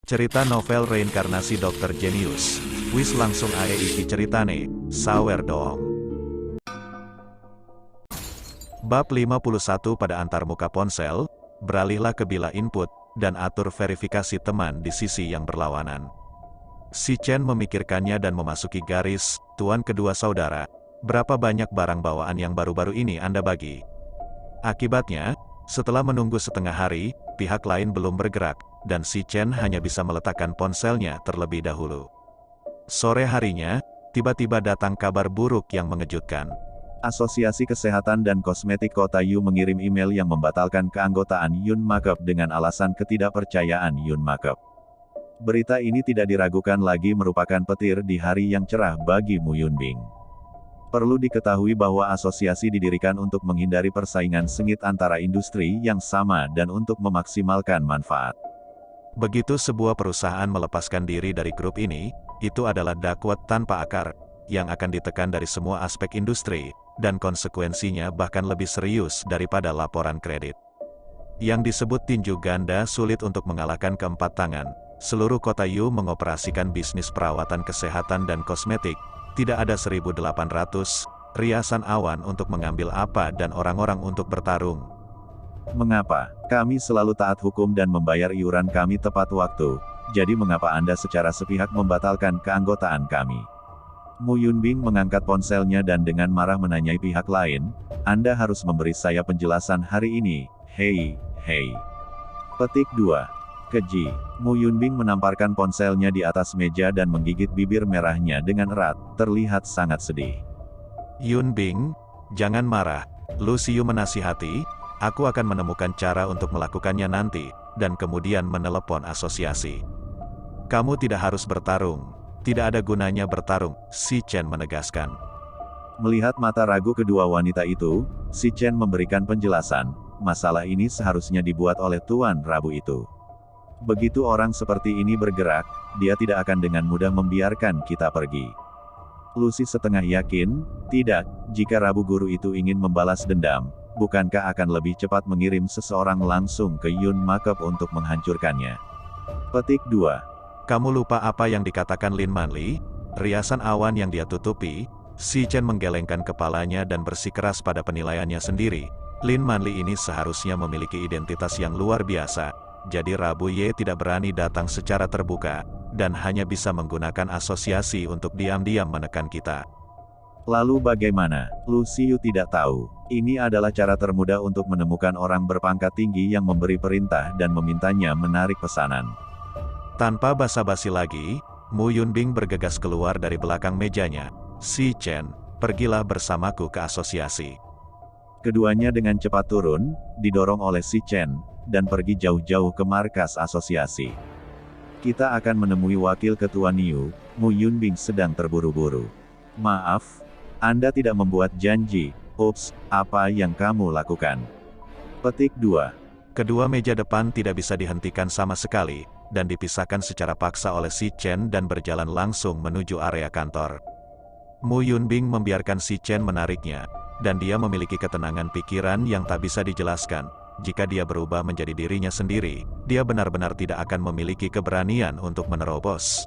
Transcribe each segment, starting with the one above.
Cerita novel reinkarnasi Dokter Jenius. Wis langsung ae iki ceritane, sawer dong. Bab 51 pada antarmuka ponsel, beralihlah ke bila input, dan atur verifikasi teman di sisi yang berlawanan. Si Chen memikirkannya dan memasuki garis, tuan kedua saudara, berapa banyak barang bawaan yang baru-baru ini Anda bagi? Akibatnya, setelah menunggu setengah hari, pihak lain belum bergerak, dan si Chen hanya bisa meletakkan ponselnya terlebih dahulu. Sore harinya, tiba-tiba datang kabar buruk yang mengejutkan. Asosiasi Kesehatan dan Kosmetik Kota Yu mengirim email yang membatalkan keanggotaan Yun Makeup dengan alasan ketidakpercayaan Yun Makeup. Berita ini tidak diragukan lagi merupakan petir di hari yang cerah bagi Mu Yunbing. Perlu diketahui bahwa asosiasi didirikan untuk menghindari persaingan sengit antara industri yang sama dan untuk memaksimalkan manfaat. Begitu sebuah perusahaan melepaskan diri dari grup ini, itu adalah dakwah tanpa akar, yang akan ditekan dari semua aspek industri, dan konsekuensinya bahkan lebih serius daripada laporan kredit. Yang disebut tinju ganda sulit untuk mengalahkan keempat tangan. Seluruh kota Yu mengoperasikan bisnis perawatan kesehatan dan kosmetik, tidak ada 1.800 riasan awan untuk mengambil apa dan orang-orang untuk bertarung. Mengapa? Kami selalu taat hukum dan membayar iuran kami tepat waktu, jadi mengapa Anda secara sepihak membatalkan keanggotaan kami? Mu Yunbing mengangkat ponselnya dan dengan marah menanyai pihak lain, Anda harus memberi saya penjelasan hari ini, hei. Petik 2. Keji. Mu Yunbing menamparkan ponselnya di atas meja dan menggigit bibir merahnya dengan erat, terlihat sangat sedih. Yunbing, jangan marah. Lu Siyu menasihati, aku akan menemukan cara untuk melakukannya nanti, dan kemudian menelepon asosiasi. Kamu tidak harus bertarung. Tidak ada gunanya bertarung, si Chen menegaskan. Melihat mata ragu kedua wanita itu, si Chen memberikan penjelasan, masalah ini seharusnya dibuat oleh Tuan Rabu itu. Begitu orang seperti ini bergerak, dia tidak akan dengan mudah membiarkan kita pergi. Lucy setengah yakin, tidak, jika Rabu Guru itu ingin membalas dendam, bukankah akan lebih cepat mengirim seseorang langsung ke Yun Makeup untuk menghancurkannya. Petik 2. Kamu lupa apa yang dikatakan Lin Manli? Riasan awan yang dia tutupi. Si Chen menggelengkan kepalanya dan bersikeras pada penilaiannya sendiri. Lin Manli ini seharusnya memiliki identitas yang luar biasa. Jadi Rabu Ye tidak berani datang secara terbuka, dan hanya bisa menggunakan asosiasi untuk diam-diam menekan kita. Lalu bagaimana? Lu Siyu tidak tahu. Ini adalah cara termudah untuk menemukan orang berpangkat tinggi yang memberi perintah dan memintanya menarik pesanan. Tanpa basa-basi lagi, Mu Yunbing bergegas keluar dari belakang mejanya. Si Chen, pergilah bersamaku ke asosiasi. Keduanya dengan cepat turun, didorong oleh si Chen, dan pergi jauh-jauh ke markas asosiasi. Kita akan menemui wakil ketua Niu. Mu Yunbing sedang terburu-buru. Maaf, Anda tidak membuat janji. Ups, apa yang kamu lakukan? Petik 2. Kedua meja depan tidak bisa dihentikan sama sekali, dan dipisahkan secara paksa oleh si Chen dan berjalan langsung menuju area kantor. Mu Yunbing membiarkan si Chen menariknya, dan dia memiliki ketenangan pikiran yang tak bisa dijelaskan. Jika dia berubah menjadi dirinya sendiri, dia benar-benar tidak akan memiliki keberanian untuk menerobos.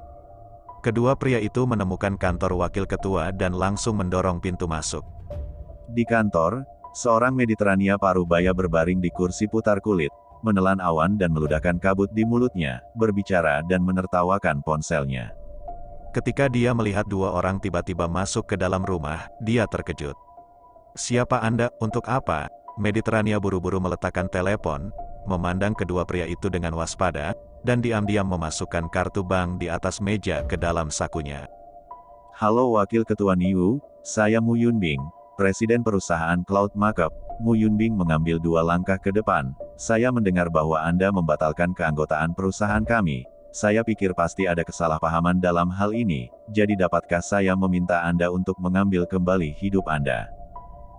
Kedua pria itu menemukan kantor wakil ketua dan langsung mendorong pintu masuk. Di kantor, seorang Mediterania parubaya berbaring di kursi putar kulit, menelan awan dan meludahkan kabut di mulutnya, berbicara dan menertawakan ponselnya. Ketika dia melihat dua orang tiba-tiba masuk ke dalam rumah, dia terkejut. Siapa Anda, untuk apa? Mediterania buru-buru meletakkan telepon, memandang kedua pria itu dengan waspada, dan diam-diam memasukkan kartu bank di atas meja ke dalam sakunya. Halo Wakil Ketua Niu, saya Mu Yunbing, Presiden Perusahaan Cloud Makeup. Mu Yunbing mengambil 2 langkah ke depan. Saya mendengar bahwa Anda membatalkan keanggotaan perusahaan kami. Saya pikir pasti ada kesalahpahaman dalam hal ini, jadi dapatkah saya meminta Anda untuk mengambil kembali hidup Anda?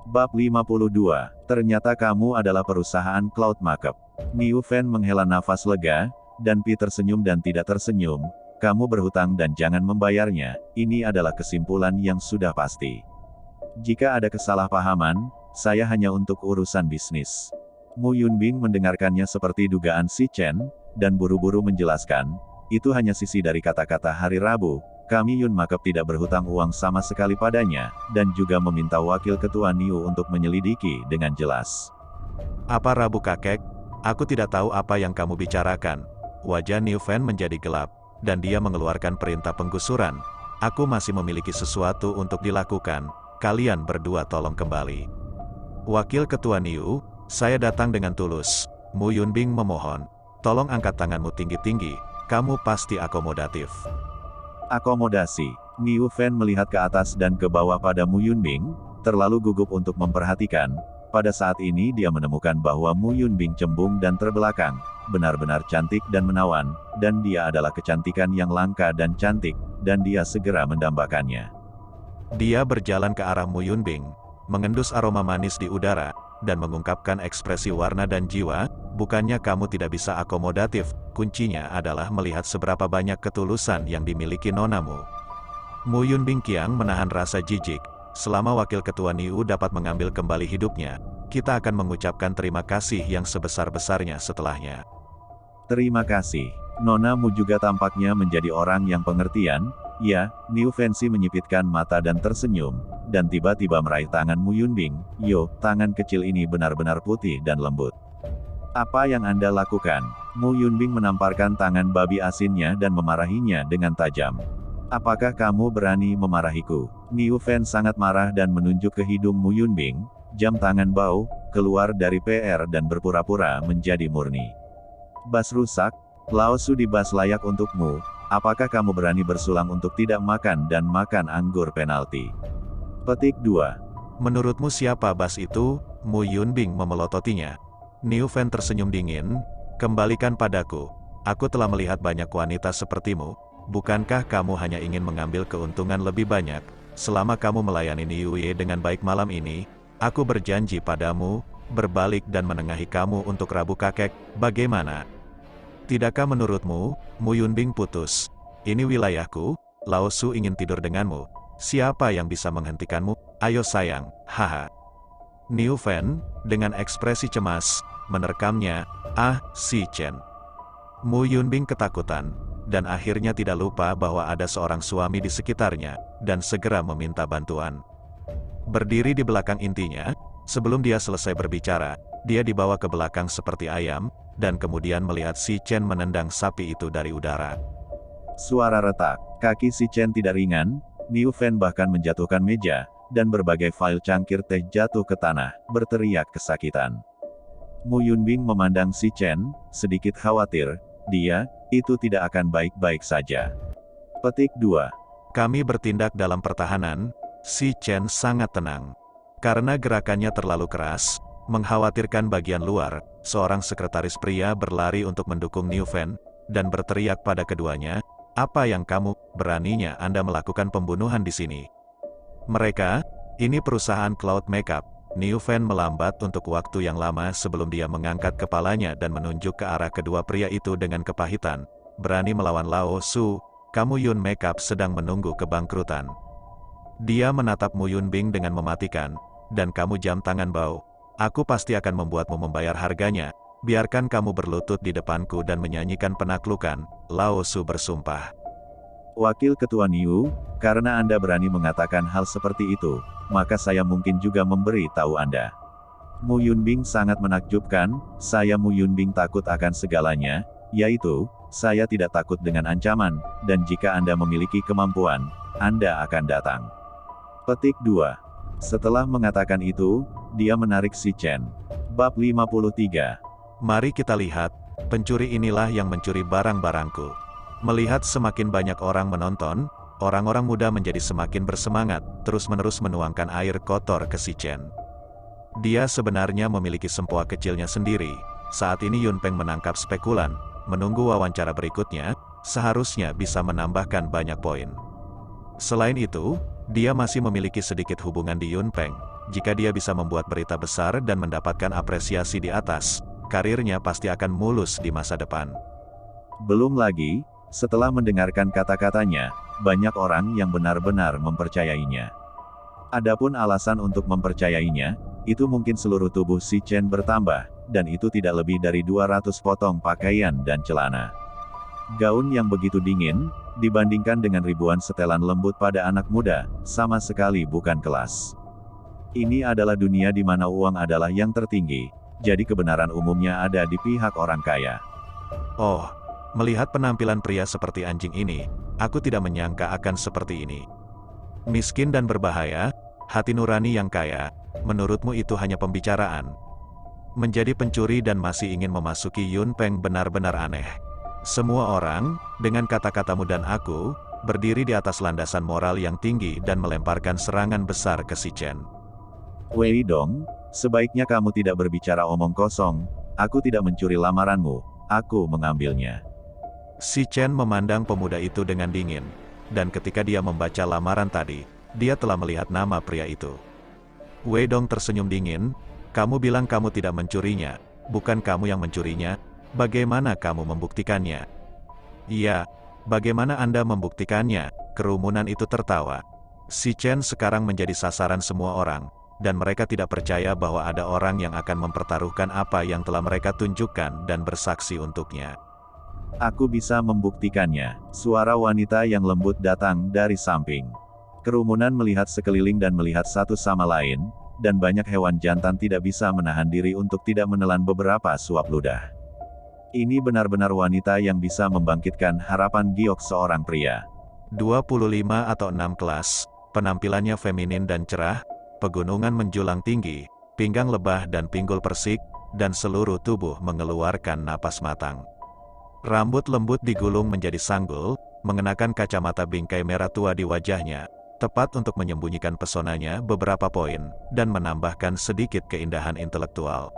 Bab 52. Ternyata kamu adalah perusahaan Cloud Makeup. Niu Fen menghela nafas lega, dan Pi tersenyum dan tidak tersenyum. Kamu berhutang dan jangan membayarnya. Ini adalah kesimpulan yang sudah pasti. Jika ada kesalahpahaman, saya hanya untuk urusan bisnis. Mu Yunbing mendengarkannya seperti dugaan si Chen, dan buru-buru menjelaskan, itu hanya sisi dari kata-kata hari Rabu. Kami Yun Makeup tidak berhutang uang sama sekali padanya, dan juga meminta wakil ketua Niu untuk menyelidiki dengan jelas. Apa Rabu kakek? Aku tidak tahu apa yang kamu bicarakan. Wajah Niu Fen menjadi gelap, dan dia mengeluarkan perintah penggusuran. Aku masih memiliki sesuatu untuk dilakukan, kalian berdua tolong kembali. Wakil ketua Niu, saya datang dengan tulus. Mu Yunbing memohon, tolong angkat tanganmu tinggi-tinggi, kamu pasti akomodatif. Akomodasi. Niu Fen melihat ke atas dan ke bawah pada Mu Yunbing, terlalu gugup untuk memperhatikan. Pada saat ini dia menemukan bahwa Mu Yunbing cembung dan terbelakang, benar-benar cantik dan menawan, dan dia adalah kecantikan yang langka dan cantik, dan dia segera mendambakannya. Dia berjalan ke arah Mu Yunbing, mengendus aroma manis di udara, dan mengungkapkan ekspresi warna dan jiwa. Bukannya kamu tidak bisa akomodatif, kuncinya adalah melihat seberapa banyak ketulusan yang dimiliki nonamu. Mu Yunbing Qiang menahan rasa jijik. Selama wakil ketua Niu dapat mengambil kembali hidupnya, kita akan mengucapkan terima kasih yang sebesar-besarnya setelahnya. Terima kasih. Nonamu juga tampaknya menjadi orang yang pengertian. Ya, Niu Fancy menyipitkan mata dan tersenyum, dan tiba-tiba meraih tangan Mu Yunbing. Yo, tangan kecil ini benar-benar putih dan lembut. Apa yang Anda lakukan? Mu Yunbing menamparkan tangan babi asinnya dan memarahinya dengan tajam. Apakah kamu berani memarahiku? Niu Fen sangat marah dan menunjuk ke hidung Mu Yunbing. Jam tangan Bao keluar dari PR dan berpura-pura menjadi murni. Bas rusak, Lao Su dibas layak untukmu. Apakah kamu berani bersulang untuk tidak makan dan makan anggur penalti? Petik 2. Menurutmu siapa bas itu? Mu Yunbing memelototinya. Niu Fen tersenyum dingin. Kembalikan padaku. Aku telah melihat banyak wanita sepertimu. Bukankah kamu hanya ingin mengambil keuntungan lebih banyak? Selama kamu melayani Niu Ye dengan baik malam ini, aku berjanji padamu, berbalik dan menengahi kamu untuk Rabu kakek, bagaimana? Tidakkah menurutmu, Mu Yunbing putus? Ini wilayahku, Lao Su ingin tidur denganmu. Siapa yang bisa menghentikanmu? Ayo sayang, haha. Niu Fen, dengan ekspresi cemas, menerkamnya, si Chen. Mu Yunbing ketakutan, dan akhirnya tidak lupa bahwa ada seorang suami di sekitarnya, dan segera meminta bantuan. Berdiri di belakang intinya, sebelum dia selesai berbicara, dia dibawa ke belakang seperti ayam, dan kemudian melihat si Chen menendang sapi itu dari udara. Suara retak, kaki si Chen tidak ringan, Niu Fen bahkan menjatuhkan meja, dan berbagai file cangkir teh jatuh ke tanah, berteriak kesakitan. Mu Yunbing memandang si Chen, sedikit khawatir, itu tidak akan baik-baik saja. Petik 2. Kami bertindak dalam pertahanan, si Chen sangat tenang. Karena gerakannya terlalu keras, mengkhawatirkan bagian luar, seorang sekretaris pria berlari untuk mendukung Niu Fen, dan berteriak pada keduanya, apa yang kamu, beraninya Anda melakukan pembunuhan di sini? Mereka, ini perusahaan Cloud Makeup. Niu Fen melambat untuk waktu yang lama sebelum dia mengangkat kepalanya dan menunjuk ke arah kedua pria itu dengan kepahitan. Berani melawan Lao Su, kamu Yun Makeup sedang menunggu kebangkrutan. Dia menatap Mu Yunbing dengan mematikan, dan kamu jam tangan Bao. Aku pasti akan membuatmu membayar harganya. Biarkan kamu berlutut di depanku dan menyanyikan penaklukan, Lao Su bersumpah. Wakil Ketua Niu, karena Anda berani mengatakan hal seperti itu, maka saya mungkin juga memberi tahu Anda. Mu Yunbing sangat menakjubkan, saya Mu Yunbing takut akan segalanya, yaitu, saya tidak takut dengan ancaman, dan jika Anda memiliki kemampuan, Anda akan datang. Petik 2. Setelah mengatakan itu, dia menarik si Chen. Bab 53. Mari kita lihat, pencuri inilah yang mencuri barang-barangku. Melihat semakin banyak orang menonton, orang-orang muda menjadi semakin bersemangat, terus-menerus menuangkan air kotor ke si Chen. Dia sebenarnya memiliki sempoa kecilnya sendiri. Saat ini Yun Peng menangkap spekulan, menunggu wawancara berikutnya, seharusnya bisa menambahkan banyak poin. Selain itu, dia masih memiliki sedikit hubungan di Yun Peng. Jika dia bisa membuat berita besar dan mendapatkan apresiasi di atas, karirnya pasti akan mulus di masa depan. Belum lagi, setelah mendengarkan kata-katanya, banyak orang yang benar-benar mempercayainya. Adapun alasan untuk mempercayainya, itu mungkin seluruh tubuh si Chen bertambah, dan itu tidak lebih dari 200 potong pakaian dan celana. Gaun yang begitu dingin, dibandingkan dengan ribuan setelan lembut pada anak muda, sama sekali bukan kelas. Ini adalah dunia di mana uang adalah yang tertinggi, jadi kebenaran umumnya ada di pihak orang kaya. Oh, melihat penampilan pria seperti anjing ini, aku tidak menyangka akan seperti ini. Miskin dan berbahaya, hati nurani yang kaya, menurutmu itu hanya pembicaraan? Menjadi pencuri dan masih ingin memasuki Yun Peng benar-benar aneh. Semua orang, dengan kata-katamu dan aku, berdiri di atas landasan moral yang tinggi dan melemparkan serangan besar ke Si Chen. Wei Dong, sebaiknya kamu tidak berbicara omong kosong, aku tidak mencuri lamaranmu, aku mengambilnya. Si Chen memandang pemuda itu dengan dingin, dan ketika dia membaca lamaran tadi, dia telah melihat nama pria itu. Wei Dong tersenyum dingin, kamu bilang kamu tidak mencurinya, bukan kamu yang mencurinya, bagaimana kamu membuktikannya? Iya, bagaimana Anda membuktikannya? Kerumunan itu tertawa. Si Chen sekarang menjadi sasaran semua orang, dan mereka tidak percaya bahwa ada orang yang akan mempertaruhkan apa yang telah mereka tunjukkan dan bersaksi untuknya. Aku bisa membuktikannya. Suara wanita yang lembut datang dari samping. Kerumunan melihat sekeliling dan melihat satu sama lain, dan banyak hewan jantan tidak bisa menahan diri untuk tidak menelan beberapa suap ludah. Ini benar-benar wanita yang bisa membangkitkan harapan giok seorang pria. 25 atau 6 kelas, penampilannya feminin dan cerah, pegunungan menjulang tinggi, pinggang lebah dan pinggul persik, dan seluruh tubuh mengeluarkan napas matang. Rambut lembut digulung menjadi sanggul, mengenakan kacamata bingkai merah tua di wajahnya, tepat untuk menyembunyikan pesonanya beberapa poin, dan menambahkan sedikit keindahan intelektual.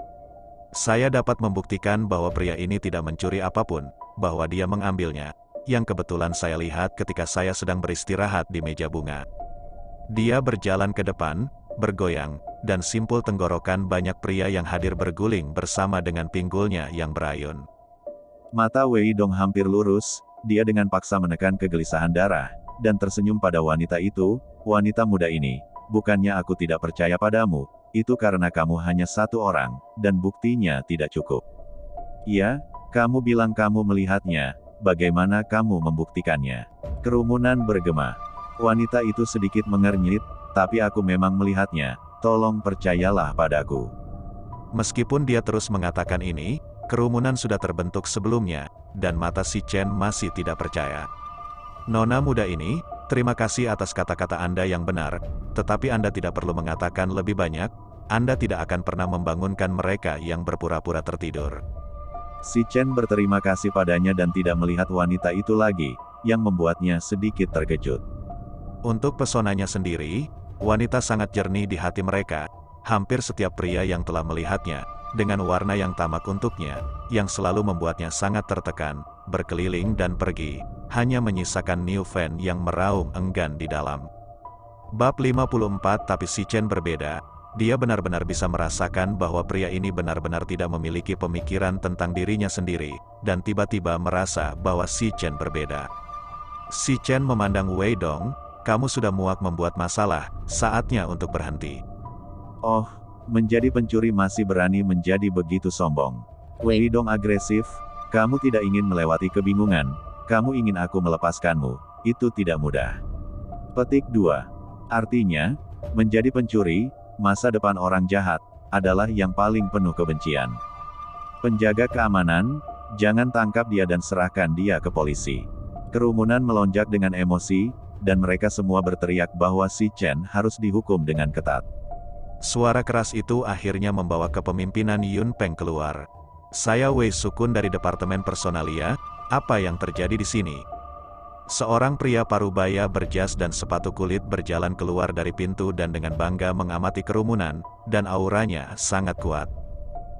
Saya dapat membuktikan bahwa pria ini tidak mencuri apapun, bahwa dia mengambilnya, yang kebetulan saya lihat ketika saya sedang beristirahat di meja bunga. Dia berjalan ke depan, bergoyang, dan simpul tenggorokan banyak pria yang hadir berguling bersama dengan pinggulnya yang berayun. Mata Wei Dong hampir lurus, dia dengan paksa menekan kegelisahan darah, dan tersenyum pada wanita itu, wanita muda ini, bukannya aku tidak percaya padamu, itu karena kamu hanya satu orang, dan buktinya tidak cukup. Iya, kamu bilang kamu melihatnya, bagaimana kamu membuktikannya? Kerumunan bergema. Wanita itu sedikit mengernyit, tapi aku memang melihatnya, tolong percayalah padaku. Meskipun dia terus mengatakan ini, kerumunan sudah terbentuk sebelumnya, dan mata Si Chen masih tidak percaya. Nona muda ini, terima kasih atas kata-kata Anda yang benar, tetapi Anda tidak perlu mengatakan lebih banyak, Anda tidak akan pernah membangunkan mereka yang berpura-pura tertidur. Si Chen berterima kasih padanya dan tidak melihat wanita itu lagi, yang membuatnya sedikit terkejut. Untuk pesonanya sendiri, wanita sangat jernih di hati mereka, hampir setiap pria yang telah melihatnya, dengan warna yang tamak untuknya, yang selalu membuatnya sangat tertekan, berkeliling dan pergi, hanya menyisakan Niu Fen yang meraung enggan di dalam. Bab 54. Tapi Si Chen berbeda, dia benar-benar bisa merasakan bahwa pria ini benar-benar tidak memiliki pemikiran tentang dirinya sendiri, dan tiba-tiba merasa bahwa Si Chen berbeda. Si Chen memandang Wei Dong, kamu sudah muak membuat masalah, saatnya untuk berhenti. Oh, menjadi pencuri masih berani menjadi begitu sombong. Wei Dong agresif, kamu tidak ingin melewati kebingungan, kamu ingin aku melepaskanmu, itu tidak mudah. Petik 2. Artinya, menjadi pencuri, masa depan orang jahat, adalah yang paling penuh kebencian. Penjaga keamanan, jangan tangkap dia dan serahkan dia ke polisi. Kerumunan melonjak dengan emosi, dan mereka semua berteriak bahwa Si Chen harus dihukum dengan ketat. Suara keras itu akhirnya membawa kepemimpinan Yun Peng keluar. Saya Wei Sukun dari Departemen Personalia, apa yang terjadi di sini? Seorang pria parubaya berjas dan sepatu kulit berjalan keluar dari pintu dan dengan bangga mengamati kerumunan, dan auranya sangat kuat.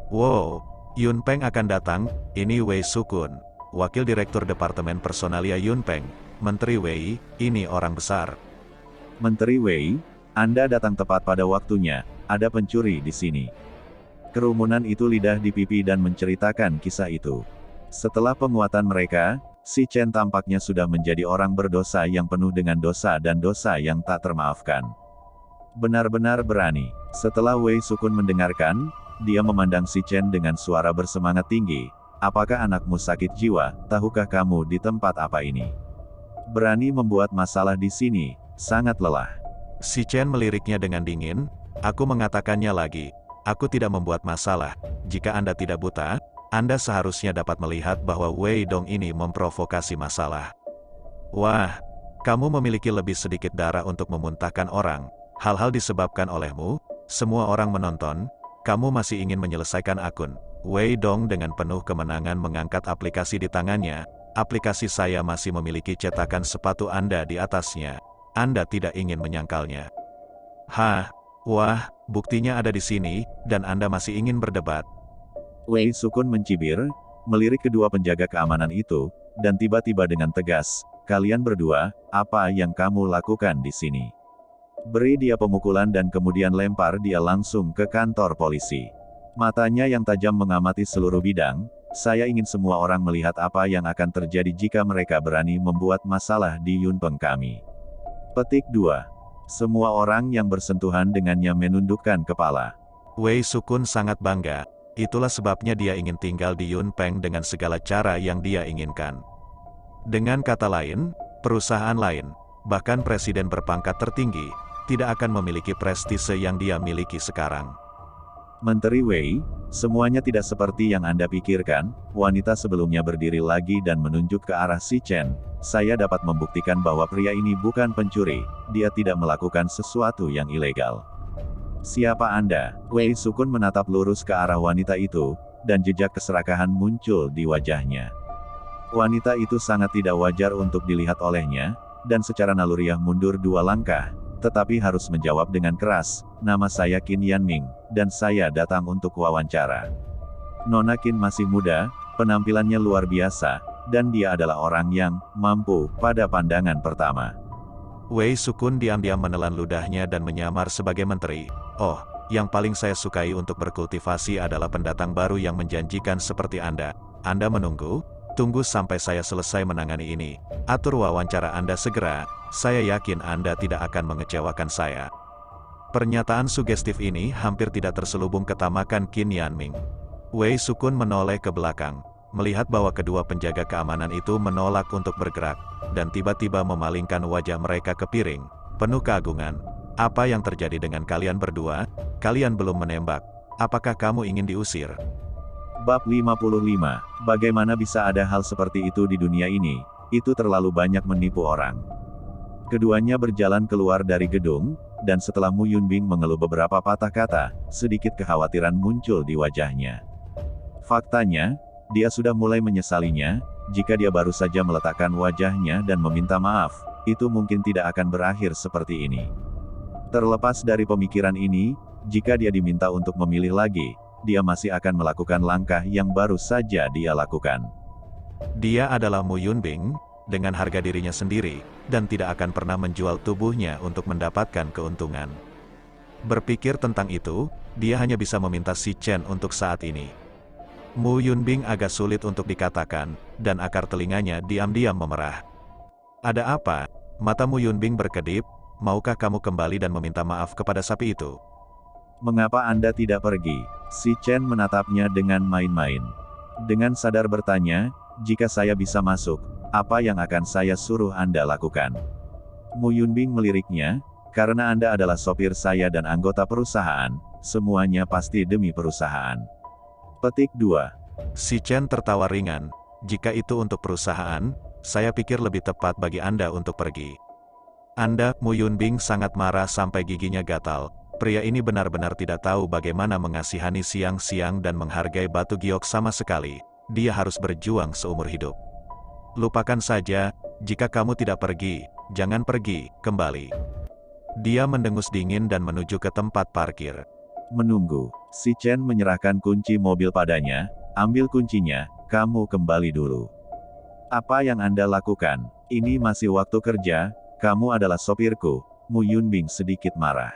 Wow, Yun Peng akan datang, ini Wei Sukun, Wakil Direktur Departemen Personalia Yun Peng, Menteri Wei, ini orang besar. Menteri Wei, Anda datang tepat pada waktunya, ada pencuri di sini. Kerumunan itu lidah di pipi dan menceritakan kisah itu. Setelah penguatan mereka, Si Chen tampaknya sudah menjadi orang berdosa yang penuh dengan dosa dan dosa yang tak termaafkan. Benar-benar berani. Setelah Wei Sukun mendengarkan, dia memandang Si Chen dengan suara bersemangat tinggi. apakah anakmu sakit jiwa? Tahukah kamu di tempat apa ini? Berani membuat masalah di sini, sangat lelah. Si Chen meliriknya dengan dingin. Aku mengatakannya lagi. Aku tidak membuat masalah. Jika Anda tidak buta, Anda seharusnya dapat melihat bahwa Wei Dong ini memprovokasi masalah. Wah, kamu memiliki lebih sedikit darah untuk memuntahkan orang. Hal-hal disebabkan olehmu. Semua orang menonton. Kamu masih ingin menyelesaikan akun. Wei Dong dengan penuh kemenangan mengangkat aplikasi di tangannya. Aplikasi saya masih memiliki cetakan sepatu Anda di atasnya. Anda tidak ingin menyangkalnya. Wah, buktinya ada di sini, dan Anda masih ingin berdebat. Wei Sukun mencibir, melirik kedua penjaga keamanan itu, dan tiba-tiba dengan tegas, kalian berdua, apa yang kamu lakukan di sini? Beri dia pemukulan dan kemudian lempar dia langsung ke kantor polisi. Matanya yang tajam mengamati seluruh bidang, saya ingin semua orang melihat apa yang akan terjadi jika mereka berani membuat masalah di Yunpeng kami. Petik 2. Semua orang yang bersentuhan dengannya menundukkan kepala. Wei Sukun sangat bangga, itulah sebabnya dia ingin tinggal di Yunpeng dengan segala cara yang dia inginkan. Dengan kata lain, perusahaan lain, bahkan presiden berpangkat tertinggi, tidak akan memiliki prestise yang dia miliki sekarang. Menteri Wei, semuanya tidak seperti yang Anda pikirkan. Wanita sebelumnya berdiri lagi dan menunjuk ke arah si Chen. Saya dapat membuktikan bahwa pria ini bukan pencuri, dia tidak melakukan sesuatu yang ilegal. Siapa Anda? Wei Sukun menatap lurus ke arah wanita itu, dan jejak keserakahan muncul di wajahnya. Wanita itu sangat tidak wajar untuk dilihat olehnya, dan secara naluriah mundur 2 langkah. Tetapi harus menjawab dengan keras, nama saya Qin Yanming, dan saya datang untuk wawancara. Nona Qin masih muda, penampilannya luar biasa, dan dia adalah orang yang mampu pada pandangan pertama. Wei Sukun diam-diam menelan ludahnya dan menyamar sebagai menteri. Oh, yang paling saya sukai untuk berkultivasi adalah pendatang baru yang menjanjikan seperti Anda. Anda menunggu? Tunggu sampai saya selesai menangani ini. Atur wawancara Anda segera. Saya yakin Anda tidak akan mengecewakan saya. Pernyataan sugestif ini hampir tidak terselubung ketamakan Qin Yanming. Wei Sukun menoleh ke belakang, melihat bahwa kedua penjaga keamanan itu menolak untuk bergerak, dan tiba-tiba memalingkan wajah mereka ke piring, penuh keagungan. Apa yang terjadi dengan kalian berdua? Kalian belum menembak. Apakah kamu ingin diusir? Bab 55. Bagaimana bisa ada hal seperti itu di dunia ini? Itu terlalu banyak menipu orang. Keduanya berjalan keluar dari gedung, dan setelah Mu Yunbing mengeluh beberapa patah kata, sedikit kekhawatiran muncul di wajahnya. Faktanya, dia sudah mulai menyesalinya. Jika dia baru saja meletakkan wajahnya dan meminta maaf, itu mungkin tidak akan berakhir seperti ini. Terlepas dari pemikiran ini, jika dia diminta untuk memilih lagi, dia masih akan melakukan langkah yang baru saja dia lakukan. Dia adalah Mu Yunbing, dengan harga dirinya sendiri, dan tidak akan pernah menjual tubuhnya untuk mendapatkan keuntungan. Berpikir tentang itu, dia hanya bisa meminta si Chen untuk saat ini. Mu Yunbing agak sulit untuk dikatakan, dan akar telinganya diam-diam memerah. Ada apa? Mata Mu Yunbing berkedip. Maukah kamu kembali dan meminta maaf kepada sapi itu? Mengapa Anda tidak pergi? Si Chen menatapnya dengan main-main. Dengan sadar bertanya, jika saya bisa masuk, apa yang akan saya suruh Anda lakukan? Mu Yunbing meliriknya, karena Anda adalah sopir saya dan anggota perusahaan, semuanya pasti demi perusahaan. Petik 2. Si Chen tertawa ringan, jika itu untuk perusahaan, saya pikir lebih tepat bagi Anda untuk pergi. Anda, Mu Yunbing sangat marah sampai giginya gatal. Pria ini benar-benar tidak tahu bagaimana mengasihani siang-siang dan menghargai batu giok sama sekali. Dia harus berjuang seumur hidup. Lupakan saja, jika kamu tidak pergi, jangan pergi, kembali. Dia mendengus dingin dan menuju ke tempat parkir. Menunggu, si Chen menyerahkan kunci mobil padanya, ambil kuncinya, kamu kembali dulu. Apa yang Anda lakukan? Ini masih waktu kerja, kamu adalah sopirku. Mu Yunbing sedikit marah.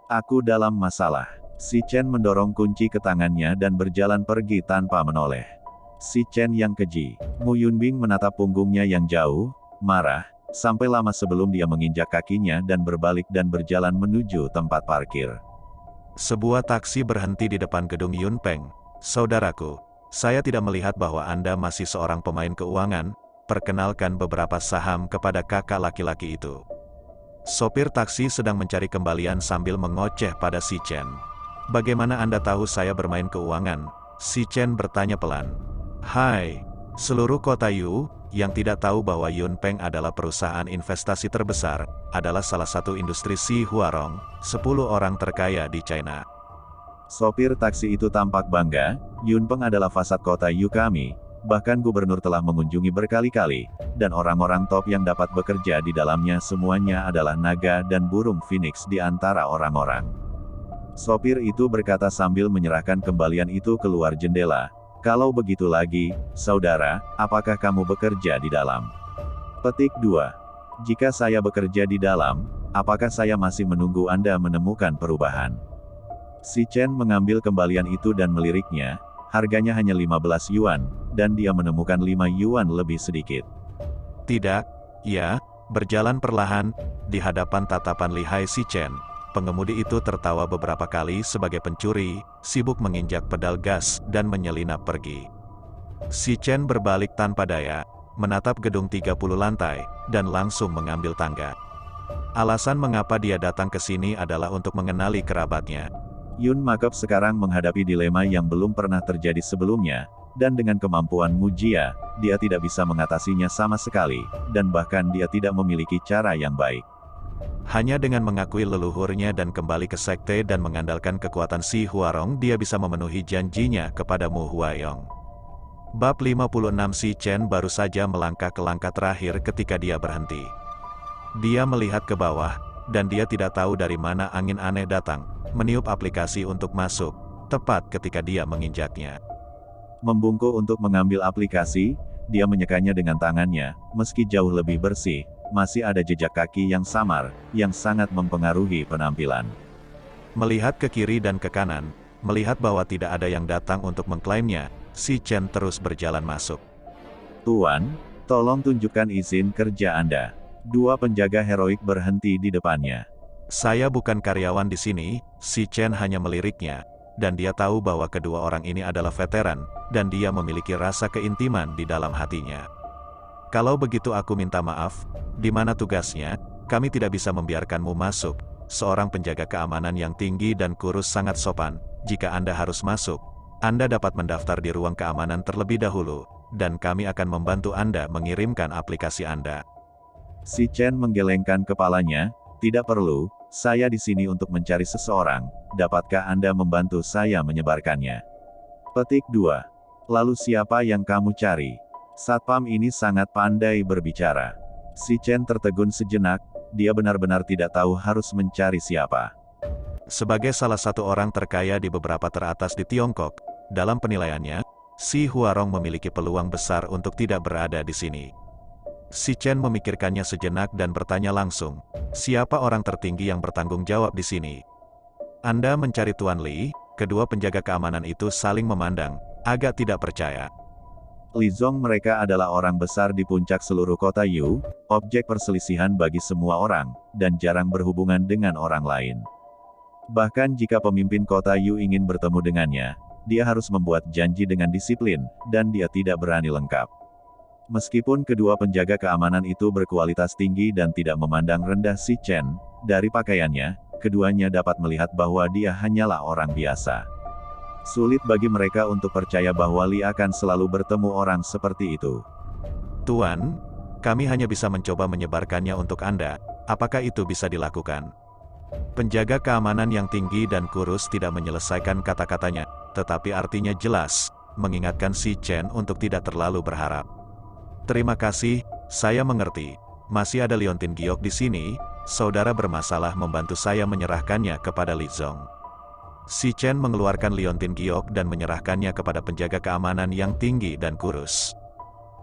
Aku dalam masalah. Si Chen mendorong kunci ke tangannya dan berjalan pergi tanpa menoleh. Si Chen yang keji. Mu Yunbing menatap punggungnya yang jauh, marah, sampai lama sebelum dia menginjak kakinya dan berbalik dan berjalan menuju tempat parkir. Sebuah taksi berhenti di depan gedung Yunpeng. Saudaraku, Saya tidak melihat bahwa Anda masih seorang pemain keuangan, perkenalkan beberapa saham kepada kakak laki-laki itu. Sopir taksi sedang mencari kembalian sambil mengoceh pada si Chen. Bagaimana Anda tahu saya bermain keuangan? Si Chen bertanya pelan. Hai, seluruh kota Yu, yang tidak tahu bahwa Yunpeng adalah perusahaan investasi terbesar, adalah salah satu industri Si Huarong, 10 orang terkaya di China. Sopir taksi itu tampak bangga, Yunpeng adalah fasad kota Yu kami, bahkan gubernur telah mengunjungi berkali-kali, dan orang-orang top yang dapat bekerja di dalamnya semuanya adalah naga dan burung phoenix di antara orang-orang. Sopir itu berkata sambil menyerahkan kembalian itu keluar jendela. Kalau begitu lagi, saudara, apakah kamu bekerja di dalam? Petik 2. Jika saya bekerja di dalam, apakah saya masih menunggu Anda menemukan perubahan? Si Chen mengambil kembalian itu dan meliriknya, harganya hanya 15 yuan, dan dia menemukan 5 yuan lebih sedikit. Tidak, ya, berjalan perlahan, di hadapan tatapan lihai si Chen. Pengemudi itu tertawa beberapa kali sebagai pencuri, sibuk menginjak pedal gas dan menyelinap pergi. Si Chen berbalik tanpa daya, menatap gedung 30 lantai, dan langsung mengambil tangga. Alasan mengapa dia datang ke sini adalah untuk mengenali kerabatnya. Yun Makep sekarang menghadapi dilema yang belum pernah terjadi sebelumnya, dan dengan kemampuan Mujia, dia tidak bisa mengatasinya sama sekali, dan bahkan dia tidak memiliki cara yang baik. Hanya dengan mengakui leluhurnya dan kembali ke sekte dan mengandalkan kekuatan Si Huarong dia bisa memenuhi janjinya kepada Mu Huayong. Bab 56 Si Chen baru saja melangkah ke langkah terakhir ketika dia berhenti. Dia melihat ke bawah, dan dia tidak tahu dari mana angin aneh datang, meniup aplikasi untuk masuk, tepat ketika dia menginjaknya. Membungkuk untuk mengambil aplikasi, dia menyekanya dengan tangannya, meski jauh lebih bersih, masih ada jejak kaki yang samar, yang sangat mempengaruhi penampilan. Melihat ke kiri dan ke kanan, melihat bahwa tidak ada yang datang untuk mengklaimnya, Si Chen terus berjalan masuk. Tuan, tolong tunjukkan izin kerja Anda. 2 penjaga heroik berhenti di depannya. Saya bukan karyawan di sini, Si Chen hanya meliriknya, dan dia tahu bahwa kedua orang ini adalah veteran, dan dia memiliki rasa keintiman di dalam hatinya. Kalau begitu aku minta maaf, di mana tugasnya, kami tidak bisa membiarkanmu masuk. Seorang penjaga keamanan yang tinggi dan kurus sangat sopan, jika Anda harus masuk, Anda dapat mendaftar di ruang keamanan terlebih dahulu, dan kami akan membantu Anda mengirimkan aplikasi Anda. Si Chen menggelengkan kepalanya, tidak perlu, saya di sini untuk mencari seseorang, dapatkah Anda membantu saya menyebarkannya? Petik 2. Lalu siapa yang kamu cari? Satpam ini sangat pandai berbicara. Si Chen tertegun sejenak, dia benar-benar tidak tahu harus mencari siapa. Sebagai salah satu orang terkaya di beberapa teratas di Tiongkok, dalam penilaiannya, Si Huarong memiliki peluang besar untuk tidak berada di sini. Si Chen memikirkannya sejenak dan bertanya langsung, siapa orang tertinggi yang bertanggung jawab di sini? Anda mencari Tuan Li? Kedua penjaga keamanan itu saling memandang, agak tidak percaya. Li Zong mereka adalah orang besar di puncak seluruh kota Yu, objek perselisihan bagi semua orang, dan jarang berhubungan dengan orang lain. Bahkan jika pemimpin kota Yu ingin bertemu dengannya, dia harus membuat janji dengan disiplin, dan dia tidak berani lengkap. Meskipun kedua penjaga keamanan itu berkualitas tinggi dan tidak memandang rendah Si Chen, dari pakaiannya, keduanya dapat melihat bahwa dia hanyalah orang biasa. Sulit bagi mereka untuk percaya bahwa Li akan selalu bertemu orang seperti itu. Tuan, kami hanya bisa mencoba menyebarkannya untuk Anda, apakah itu bisa dilakukan? Penjaga keamanan yang tinggi dan kurus tidak menyelesaikan kata-katanya, tetapi artinya jelas, mengingatkan Si Chen untuk tidak terlalu berharap. Terima kasih, saya mengerti. Masih ada Liontin Giok di sini, saudara bermasalah membantu saya menyerahkannya kepada Li Zong. Si Chen mengeluarkan Liontin Giok dan menyerahkannya kepada penjaga keamanan yang tinggi dan kurus.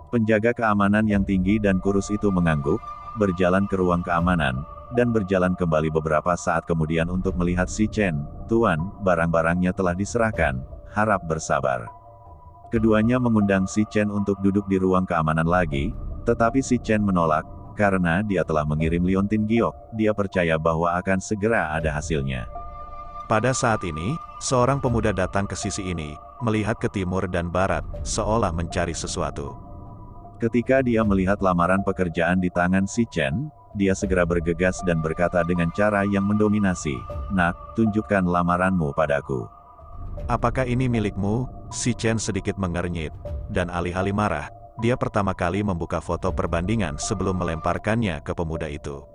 Penjaga keamanan yang tinggi dan kurus itu mengangguk, berjalan ke ruang keamanan, dan berjalan kembali beberapa saat kemudian untuk melihat Si Chen. Tuan, barang-barangnya telah diserahkan, harap bersabar. Keduanya mengundang Si Chen untuk duduk di ruang keamanan lagi, tetapi Si Chen menolak, karena dia telah mengirim Liontin Giok, dia percaya bahwa akan segera ada hasilnya. Pada saat ini, seorang pemuda datang ke sisi ini, melihat ke timur dan barat, seolah mencari sesuatu. Ketika dia melihat lamaran pekerjaan di tangan si Chen, dia segera bergegas dan berkata dengan cara yang mendominasi, "Nak, tunjukkan lamaranmu padaku." "Apakah ini milikmu?" Si Chen sedikit mengernyit, dan alih-alih marah, dia pertama kali membuka foto perbandingan sebelum melemparkannya ke pemuda itu.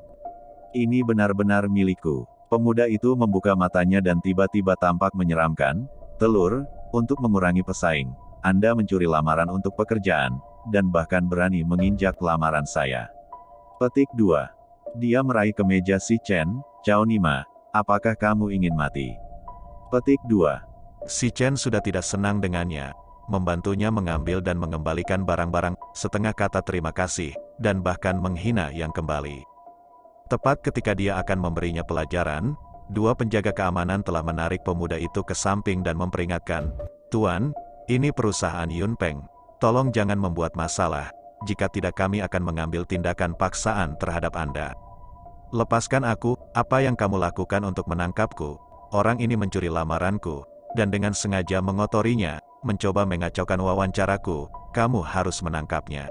"Ini benar-benar milikku." Pemuda itu membuka matanya dan tiba-tiba tampak menyeramkan. "Telur, untuk mengurangi pesaing, Anda mencuri lamaran untuk pekerjaan, dan bahkan berani menginjak lamaran saya." Petik 2. Dia meraih ke meja si Chen. "Cao Nima, apakah kamu ingin mati?" Petik 2. Si Chen sudah tidak senang dengannya, membantunya mengambil dan mengembalikan barang-barang, setengah kata terima kasih, dan bahkan menghina yang kembali. Tepat ketika dia akan memberinya pelajaran, dua penjaga keamanan telah menarik pemuda itu ke samping dan memperingatkan, "Tuan, ini perusahaan Yunpeng. Tolong jangan membuat masalah, jika tidak kami akan mengambil tindakan paksaan terhadap Anda. Lepaskan aku, apa yang kamu lakukan untuk menangkapku? Orang ini mencuri lamaranku, dan dengan sengaja mengotorinya, mencoba mengacaukan wawancaraku, kamu harus menangkapnya."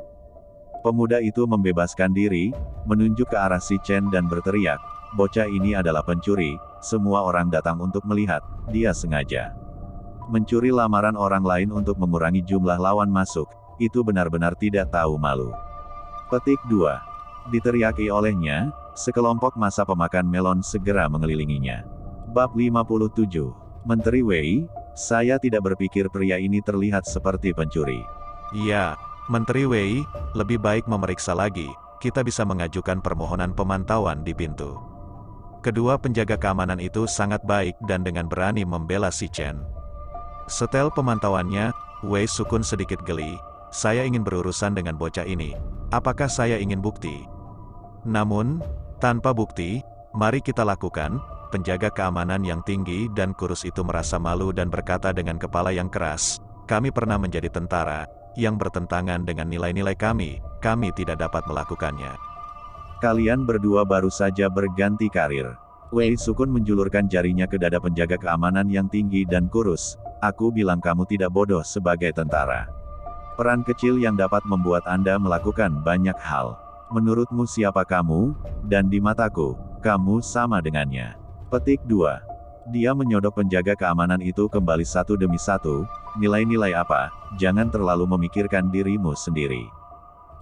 Pemuda itu membebaskan diri, menunjuk ke arah si Chen dan berteriak, "Bocah ini adalah pencuri, semua orang datang untuk melihat, dia sengaja mencuri lamaran orang lain untuk mengurangi jumlah lawan masuk, itu benar-benar tidak tahu malu." Petik 2. Diteriaki olehnya, sekelompok massa pemakan melon segera mengelilinginya. Bab 57. Menteri Wei, saya tidak berpikir pria ini terlihat seperti pencuri. "Ya, Menteri Wei, lebih baik memeriksa lagi, kita bisa mengajukan permohonan pemantauan di pintu." Kedua penjaga keamanan itu sangat baik dan dengan berani membela si Chen. Setel pemantauannya, Wei Sukun sedikit geli, "Saya ingin berurusan dengan bocah ini. Apakah saya ingin bukti? Namun, tanpa bukti, mari kita lakukan." Penjaga keamanan yang tinggi dan kurus itu merasa malu dan berkata dengan kepala yang keras, "Kami pernah menjadi tentara, yang bertentangan dengan nilai-nilai kami tidak dapat melakukannya." Kalian berdua baru saja berganti karir. Wei Sukun menjulurkan jarinya ke dada penjaga keamanan yang tinggi dan kurus. "Aku bilang kamu tidak bodoh sebagai tentara. Peran kecil yang dapat membuat Anda melakukan banyak hal. Menurutmu siapa kamu? Dan di mataku, kamu sama dengannya." Petik 2. Dia menyodok penjaga keamanan itu kembali satu demi satu, "Nilai-nilai apa? Jangan terlalu memikirkan dirimu sendiri.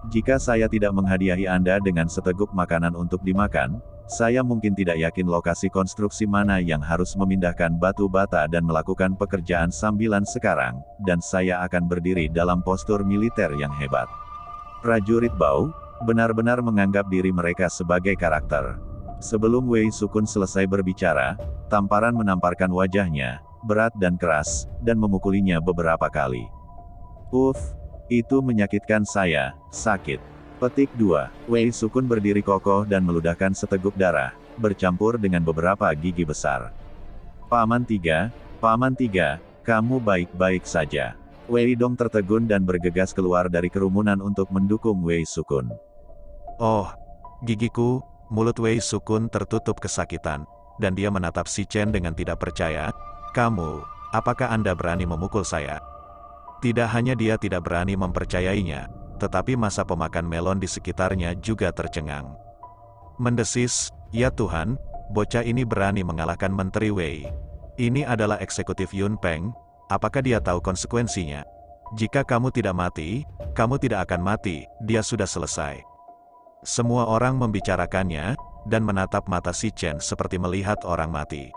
Jika saya tidak menghadiahi Anda dengan seteguk makanan untuk dimakan, saya mungkin tidak yakin lokasi konstruksi mana yang harus memindahkan batu bata dan melakukan pekerjaan sambilan sekarang, dan saya akan berdiri dalam postur militer yang hebat." Prajurit Bao benar-benar menganggap diri mereka sebagai karakter. Sebelum Wei Sukun selesai berbicara, tamparan menamparkan wajahnya, berat dan keras, dan memukulinya beberapa kali. "Uff, itu menyakitkan saya, sakit." Petik 2. Wei Sukun berdiri kokoh dan meludahkan seteguk darah, bercampur dengan beberapa gigi besar. Paman 3, kamu baik-baik saja." Wei Dong tertegun dan bergegas keluar dari kerumunan untuk mendukung Wei Sukun. "Oh, gigiku." Mulut Wei Sukun tertutup kesakitan, dan dia menatap si Chen dengan tidak percaya. "Kamu, apakah Anda berani memukul saya?" Tidak hanya dia tidak berani mempercayainya, tetapi massa pemakan melon di sekitarnya juga tercengang. Mendesis, "Ya Tuhan, bocah ini berani mengalahkan Menteri Wei. Ini adalah eksekutif Yunpeng, apakah dia tahu konsekuensinya? Jika kamu tidak mati, kamu tidak akan mati, dia sudah selesai." Semua orang membicarakannya, dan menatap mata si Chen seperti melihat orang mati.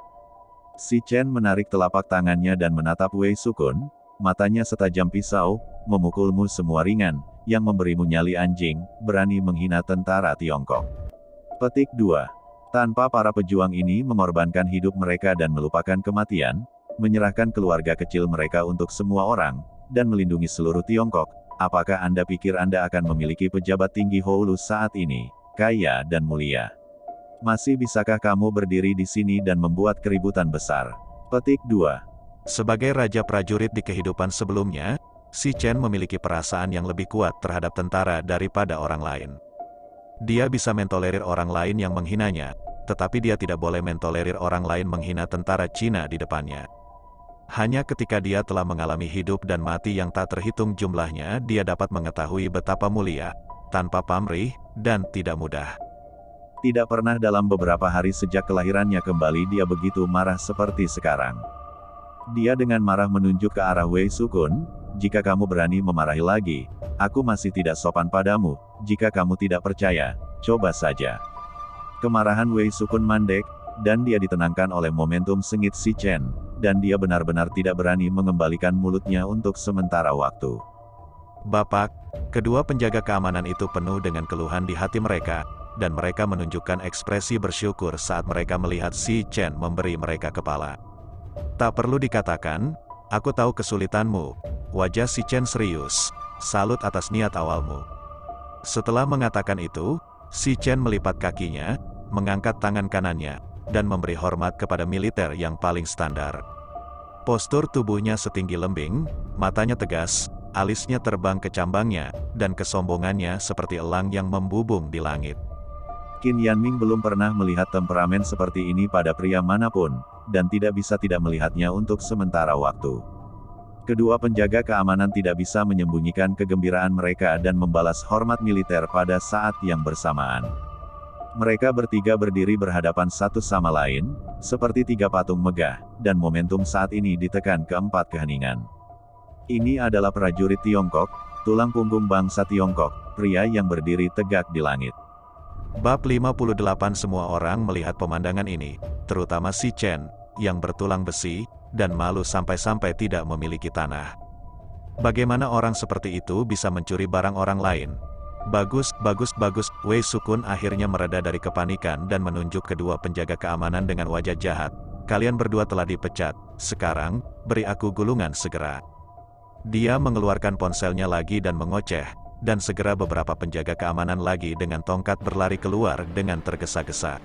Si Chen menarik telapak tangannya dan menatap Wei Sukun, matanya setajam pisau, "Memukulmu semua ringan, yang memberimu nyali anjing, berani menghina tentara Tiongkok." Petik 2. Tanpa para pejuang ini mengorbankan hidup mereka dan melupakan kematian, menyerahkan keluarga kecil mereka untuk semua orang, dan melindungi seluruh Tiongkok, apakah Anda pikir Anda akan memiliki pejabat tinggi Hulu saat ini, kaya dan mulia? Masih bisakah kamu berdiri di sini dan membuat keributan besar? Petik 2. Sebagai raja prajurit di kehidupan sebelumnya, si Chen memiliki perasaan yang lebih kuat terhadap tentara daripada orang lain. Dia bisa mentolerir orang lain yang menghinanya, tetapi dia tidak boleh mentolerir orang lain menghina tentara Cina di depannya. Hanya ketika dia telah mengalami hidup dan mati yang tak terhitung jumlahnya, dia dapat mengetahui betapa mulia, tanpa pamrih, dan tidak mudah. Tidak pernah dalam beberapa hari sejak kelahirannya kembali dia begitu marah seperti sekarang. Dia dengan marah menunjuk ke arah Wei Sukun, "Jika kamu berani memarahi lagi, aku masih tidak sopan padamu. Jika kamu tidak percaya, coba saja." Kemarahan Wei Sukun mandek, dan dia ditenangkan oleh momentum sengit Si Chen, dan dia benar-benar tidak berani mengembalikan mulutnya untuk sementara waktu. "Bapak," kedua penjaga keamanan itu penuh dengan keluhan di hati mereka, dan mereka menunjukkan ekspresi bersyukur saat mereka melihat Si Chen memberi mereka kepala. "Tak perlu dikatakan, aku tahu kesulitanmu." Wajah Si Chen serius. "Salut atas niat awalmu." Setelah mengatakan itu, Si Chen melipat kakinya, mengangkat tangan kanannya, dan memberi hormat kepada militer yang paling standar. Postur tubuhnya setinggi lembing, matanya tegas, alisnya terbang ke cambangnya, dan kesombongannya seperti elang yang membubung di langit. Qin Yanming belum pernah melihat temperamen seperti ini pada pria manapun, dan tidak bisa tidak melihatnya untuk sementara waktu. Kedua penjaga keamanan tidak bisa menyembunyikan kegembiraan mereka dan membalas hormat militer pada saat yang bersamaan. Mereka bertiga berdiri berhadapan satu sama lain, seperti tiga patung megah, dan momentum saat ini ditekan keempat keheningan. Ini adalah prajurit Tiongkok, tulang punggung bangsa Tiongkok, pria yang berdiri tegak di langit. Bab 58. Semua orang melihat pemandangan ini, terutama Si Chen, yang bertulang besi, dan malu sampai-sampai tidak memiliki tanah. Bagaimana orang seperti itu bisa mencuri barang orang lain? "Bagus, bagus, bagus." Wei Sukun akhirnya mereda dari kepanikan dan menunjuk kedua penjaga keamanan dengan wajah jahat. "Kalian berdua telah dipecat. Sekarang, beri aku gulungan segera." Dia mengeluarkan ponselnya lagi dan mengoceh, dan segera beberapa penjaga keamanan lagi dengan tongkat berlari keluar dengan tergesa-gesa.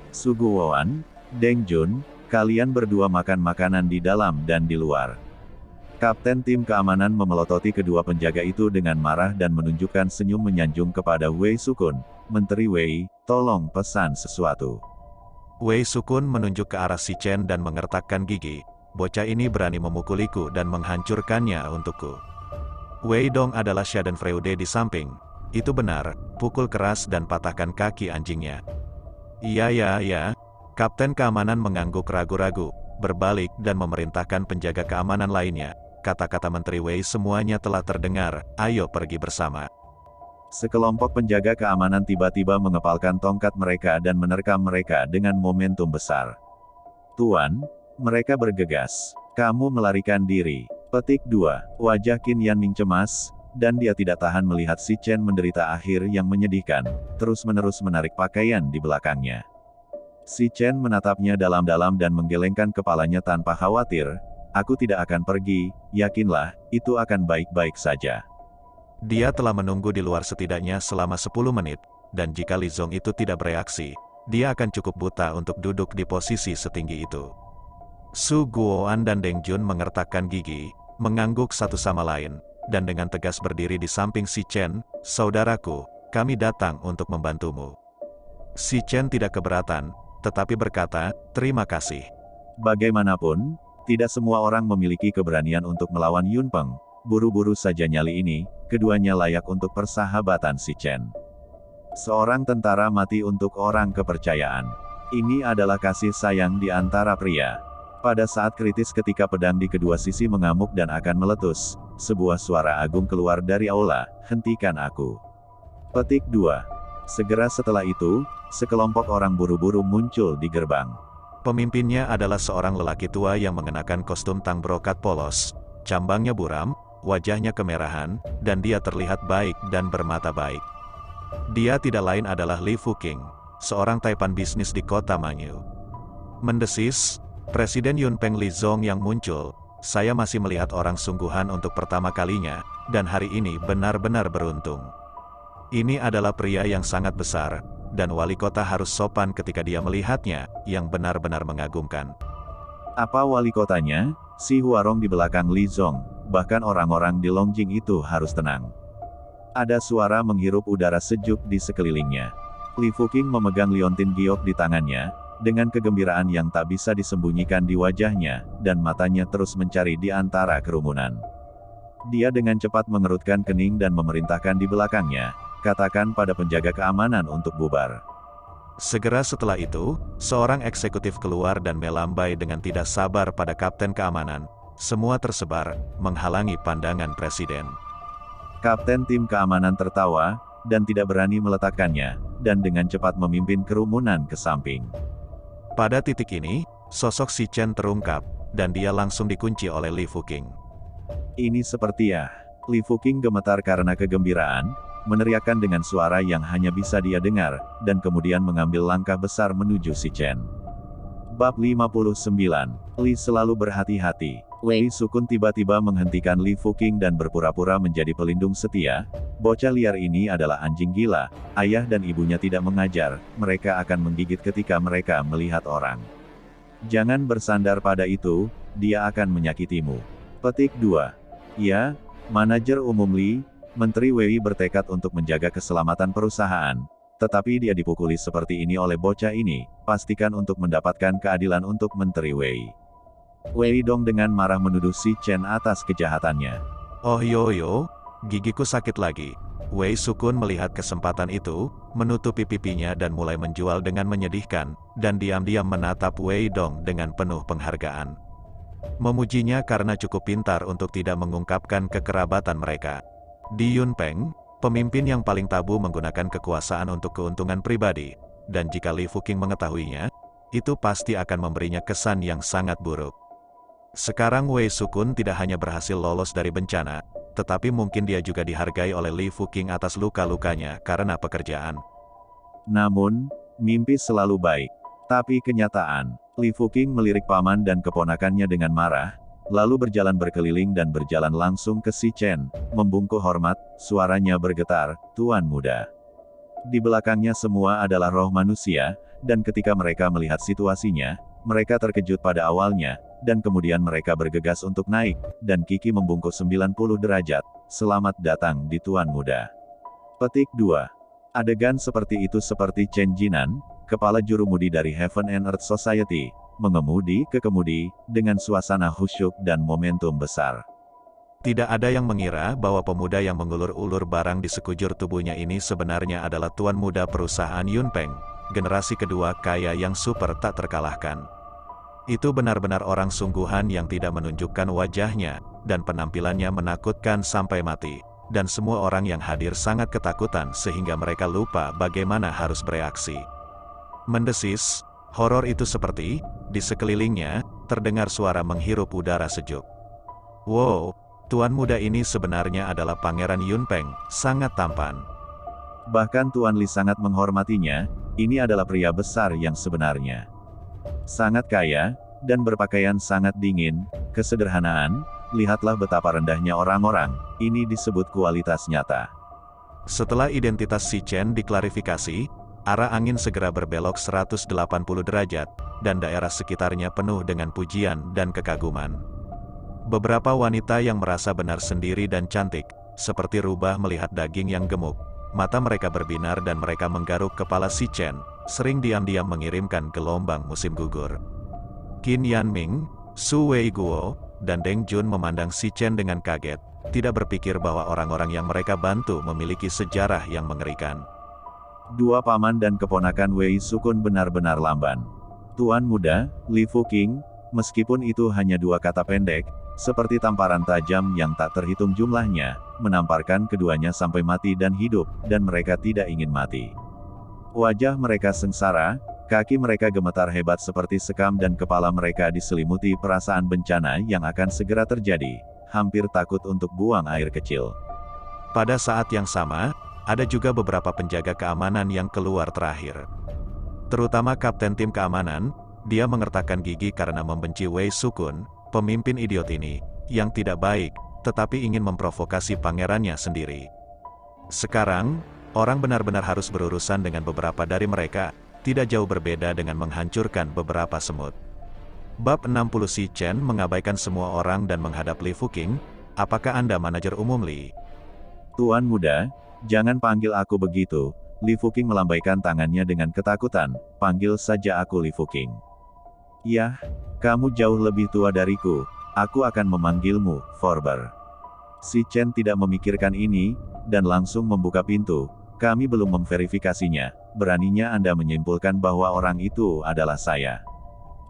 "Su Guoan, Deng Jun, kalian berdua makan makanan di dalam dan di luar." Kapten tim keamanan memelototi kedua penjaga itu dengan marah dan menunjukkan senyum menyanjung kepada Wei Sukun. "Menteri Wei, tolong pesan sesuatu." Wei Sukun menunjuk ke arah Si Chen dan mengertakkan gigi. "Bocah ini berani memukuliku dan menghancurkannya untukku." Wei Dong adalah Schadenfreude di samping. "Itu benar, pukul keras dan patahkan kaki anjingnya." "Iya ya ya." Kapten keamanan mengangguk ragu-ragu, berbalik dan memerintahkan penjaga keamanan lainnya. Kata-kata Menteri Wei semuanya telah terdengar, "Ayo pergi bersama." Sekelompok penjaga keamanan tiba-tiba mengepalkan tongkat mereka dan menerkam mereka dengan momentum besar. "Tuan," mereka bergegas, "kamu melarikan diri." Petik 2. Wajah Qin Yanming cemas, dan dia tidak tahan melihat Si Chen menderita akhir yang menyedihkan, terus-menerus menarik pakaian di belakangnya. Si Chen menatapnya dalam-dalam dan menggelengkan kepalanya tanpa khawatir. "Aku tidak akan pergi, yakinlah, itu akan baik-baik saja." Dia telah menunggu di luar setidaknya selama 10 menit, dan jika Li Zong itu tidak bereaksi, dia akan cukup buta untuk duduk di posisi setinggi itu. Su Guoan dan Deng Jun mengertakkan gigi, mengangguk satu sama lain, dan dengan tegas berdiri di samping Si Chen. "Saudaraku, kami datang untuk membantumu." Si Chen tidak keberatan, tetapi berkata, "Terima kasih." Bagaimanapun, tidak semua orang memiliki keberanian untuk melawan Yun Peng. Buru-buru saja nyali ini, keduanya layak untuk persahabatan Si Chen. Seorang tentara mati untuk orang kepercayaan. Ini adalah kasih sayang di antara pria. Pada saat kritis ketika pedang di kedua sisi mengamuk dan akan meletus, sebuah suara agung keluar dari aula, "Hentikan aku." Petik 2. Segera setelah itu, sekelompok orang buru-buru muncul di gerbang. Pemimpinnya adalah seorang lelaki tua yang mengenakan kostum tang brokat polos, cambangnya buram, wajahnya kemerahan, dan dia terlihat baik dan bermata baik. Dia tidak lain adalah Li Fuqing, seorang taipan bisnis di kota Mangyu. Mendesis, Presiden Yun Peng Li Zong yang muncul, "Saya masih melihat orang sungguhan untuk pertama kalinya, dan hari ini benar-benar beruntung. Ini adalah pria yang sangat besar, dan wali kota harus sopan ketika dia melihatnya, yang benar-benar mengagumkan." "Apa wali kotanya?" Si Huarong di belakang Li Zong. "Bahkan orang-orang di Longjing itu harus tenang." Ada suara menghirup udara sejuk di sekelilingnya. Li Fuqing memegang liontin giok di tangannya, dengan kegembiraan yang tak bisa disembunyikan di wajahnya, dan matanya terus mencari di antara kerumunan. Dia dengan cepat mengerutkan kening dan memerintahkan di belakangnya, katakan pada penjaga keamanan untuk bubar. Segera setelah itu, seorang eksekutif keluar dan melambai dengan tidak sabar pada kapten keamanan. Semua tersebar, menghalangi pandangan presiden. Kapten tim keamanan tertawa, dan tidak berani meletakkannya, dan dengan cepat memimpin kerumunan ke samping. Pada titik ini, sosok Si Chen terungkap, dan dia langsung dikunci oleh Li Fuqing. Ini seperti ya. Li Fuqing gemetar karena kegembiraan, meneriakkan dengan suara yang hanya bisa dia dengar, dan kemudian mengambil langkah besar menuju Si Chen. Bab 59. Li selalu berhati-hati. Wei Sukun tiba-tiba menghentikan Li Fuqing dan berpura-pura menjadi pelindung setia. Bocah liar ini adalah anjing gila. Ayah dan ibunya tidak mengajar, mereka akan menggigit ketika mereka melihat orang. Jangan bersandar pada itu, dia akan menyakitimu. Petik 2. Ya, manajer umum Li, Menteri Wei bertekad untuk menjaga keselamatan perusahaan, tetapi dia dipukuli seperti ini oleh bocah ini, pastikan untuk mendapatkan keadilan untuk Menteri Wei. Wei Dong dengan marah menuduh Si Chen atas kejahatannya. Oh yo, gigiku sakit lagi. Wei Sukun melihat kesempatan itu, menutupi pipinya dan mulai menjual dengan menyedihkan, dan diam-diam menatap Wei Dong dengan penuh penghargaan. Memujinya karena cukup pintar untuk tidak mengungkapkan kekerabatan mereka. Di Yunpeng, pemimpin yang paling tabu menggunakan kekuasaan untuk keuntungan pribadi, dan jika Li Fuqing mengetahuinya, itu pasti akan memberinya kesan yang sangat buruk. Sekarang Wei Sukun tidak hanya berhasil lolos dari bencana, tetapi mungkin dia juga dihargai oleh Li Fuqing atas luka-lukanya karena pekerjaan. Namun, mimpi selalu baik. Tapi kenyataan, Li Fuqing melirik paman dan keponakannya dengan marah, lalu berjalan berkeliling dan berjalan langsung ke Si Chen, membungkuk hormat, suaranya bergetar, "Tuan muda." Di belakangnya semua adalah roh manusia, dan ketika mereka melihat situasinya, mereka terkejut pada awalnya, dan kemudian mereka bergegas untuk naik, dan Kiki membungkuk 90 derajat, "Selamat datang di Tuan muda." Petik 2. Adegan seperti itu seperti Chen Jinan, kepala jurumudi dari Heaven and Earth Society, mengemudi ke kemudi, dengan suasana khusyuk dan momentum besar. Tidak ada yang mengira bahwa pemuda yang mengulur-ulur barang di sekujur tubuhnya ini sebenarnya adalah tuan muda perusahaan Yunpeng, generasi kedua kaya yang super tak terkalahkan. Itu benar-benar orang sungguhan yang tidak menunjukkan wajahnya, dan penampilannya menakutkan sampai mati, dan semua orang yang hadir sangat ketakutan sehingga mereka lupa bagaimana harus bereaksi. Mendesis, horor itu seperti, di sekelilingnya, terdengar suara menghirup udara sejuk. Wow, tuan muda ini sebenarnya adalah Pangeran Yunpeng, sangat tampan. Bahkan Tuan Li sangat menghormatinya, ini adalah pria besar yang sebenarnya. Sangat kaya, dan berpakaian sangat dingin, kesederhanaan, lihatlah betapa rendahnya orang-orang, ini disebut kualitas nyata. Setelah identitas Si Chen diklarifikasi, arah angin segera berbelok 180 derajat, dan daerah sekitarnya penuh dengan pujian dan kekaguman. Beberapa wanita yang merasa benar sendiri dan cantik, seperti rubah melihat daging yang gemuk. Mata mereka berbinar dan mereka menggaruk kepala Si Chen, sering diam-diam mengirimkan gelombang musim gugur. Qin Yanming, Su Weiguo, dan Deng Jun memandang Si Chen dengan kaget, tidak berpikir bahwa orang-orang yang mereka bantu memiliki sejarah yang mengerikan. Dua paman dan keponakan Wei Sukun benar-benar lamban. Tuan muda, Li Fuqing, meskipun itu hanya dua kata pendek, seperti tamparan tajam yang tak terhitung jumlahnya, menamparkan keduanya sampai mati dan hidup, dan mereka tidak ingin mati. Wajah mereka sengsara, kaki mereka gemetar hebat seperti sekam dan kepala mereka diselimuti perasaan bencana yang akan segera terjadi, hampir takut untuk buang air kecil. Pada saat yang sama, ada juga beberapa penjaga keamanan yang keluar terakhir. Terutama kapten tim keamanan, dia mengertakkan gigi karena membenci Wei Sukun, pemimpin idiot ini, yang tidak baik, tetapi ingin memprovokasi pangerannya sendiri. Sekarang, orang benar-benar harus berurusan dengan beberapa dari mereka, tidak jauh berbeda dengan menghancurkan beberapa semut. Bab 60 Si Chen mengabaikan semua orang dan menghadap Li Fuqing, "Apakah Anda manajer umum Li?" Tuan muda, jangan panggil aku begitu, Li Fuking melambaikan tangannya dengan ketakutan. Panggil saja aku Li Fuking. Yah, kamu jauh lebih tua dariku. Aku akan memanggilmu Forber. Si Chen tidak memikirkan ini, dan langsung membuka pintu. Kami belum memverifikasinya. Beraninya Anda menyimpulkan bahwa orang itu adalah saya.